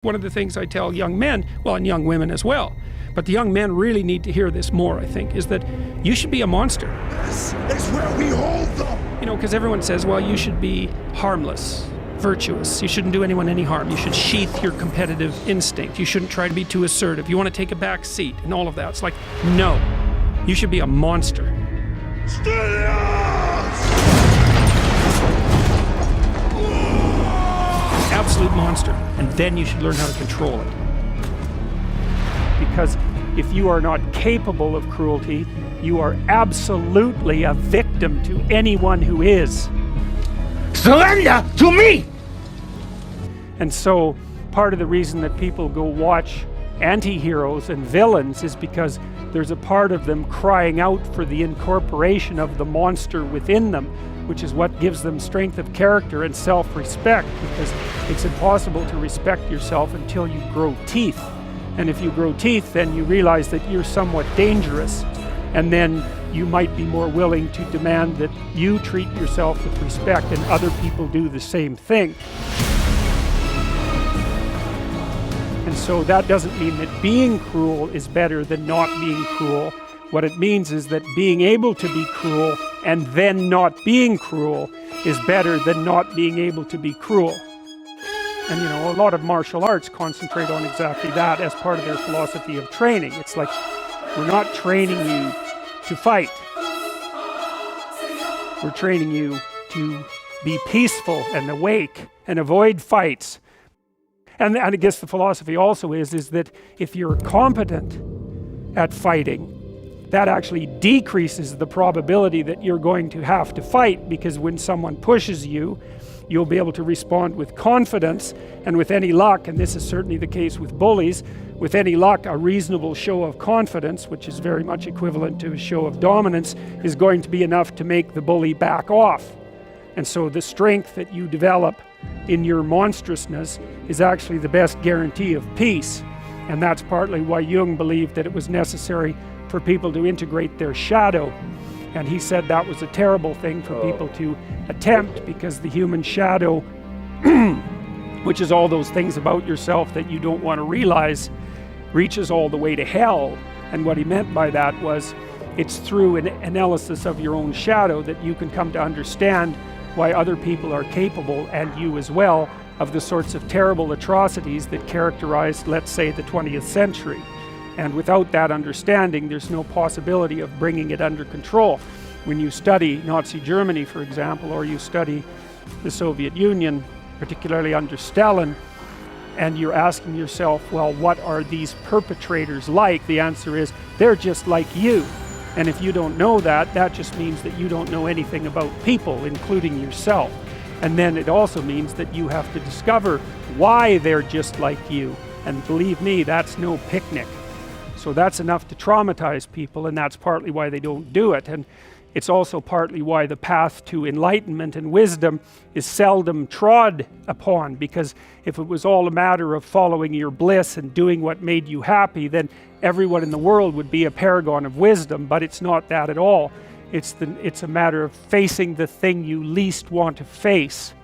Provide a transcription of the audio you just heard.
One of the things I tell young men, well, and young women as well, but the young men really need to hear this more, I think, is that you should be a monster. This is where we hold them. You know, because everyone says, well, you should be harmless, virtuous. You shouldn't do anyone any harm. You should sheath your competitive instinct. You shouldn't try to be too assertive. You want to take a back seat and all of that. It's like, no, you should be a monster. Absolute monster, and then you should learn how to control it. Because if you are not capable of cruelty, you are absolutely a victim to anyone who is. Surrender to me! And so part of the reason that people go watch anti-heroes and villains is because there's a part of them crying out for the incorporation of the monster within them, which is what gives them strength of character and self-respect, because it's impossible to respect yourself until you grow teeth. And if you grow teeth, then you realize that you're somewhat dangerous, and then you might be more willing to demand that you treat yourself with respect and other people do the same thing. And so that doesn't mean that being cruel is better than not being cruel. What it means is that being able to be cruel and then not being cruel is better than not being able to be cruel. And you know, a lot of martial arts concentrate on exactly that as part of their philosophy of training. It's like, we're not training you to fight. We're training you to be peaceful and awake and avoid fights. And I guess the philosophy also is that if you're competent at fighting, that actually decreases the probability that you're going to have to fight, because when someone pushes you, you'll be able to respond with confidence, and with any luck, and this is certainly the case with bullies, with any luck, a reasonable show of confidence, which is very much equivalent to a show of dominance, is going to be enough to make the bully back off. And so the strength that you develop in your monstrousness is actually the best guarantee of peace. And that's partly why Jung believed that it was necessary for people to integrate their shadow. And he said that was a terrible thing for people to attempt, because the human shadow, which is all those things about yourself that you don't want to realize, reaches all the way to hell. And what he meant by that was, it's through an analysis of your own shadow that you can come to understand why other people are capable, and you as well, of the sorts of terrible atrocities that characterized, let's say, the 20th century. And without that understanding, there's no possibility of bringing it under control. When you study Nazi Germany, for example, or you study the Soviet Union, particularly under Stalin, and you're asking yourself, well, what are these perpetrators like? The answer is, they're just like you. And if you don't know that, that just means that you don't know anything about people, including yourself. And then it also means that you have to discover why they're just like you. And believe me, that's no picnic. So that's enough to traumatize people, and that's partly why they don't do it. And it's also partly why the path to enlightenment and wisdom is seldom trod upon, because if it was all a matter of following your bliss and doing what made you happy, then everyone in the world would be a paragon of wisdom. But it's not that at all. It's a matter of facing the thing you least want to face.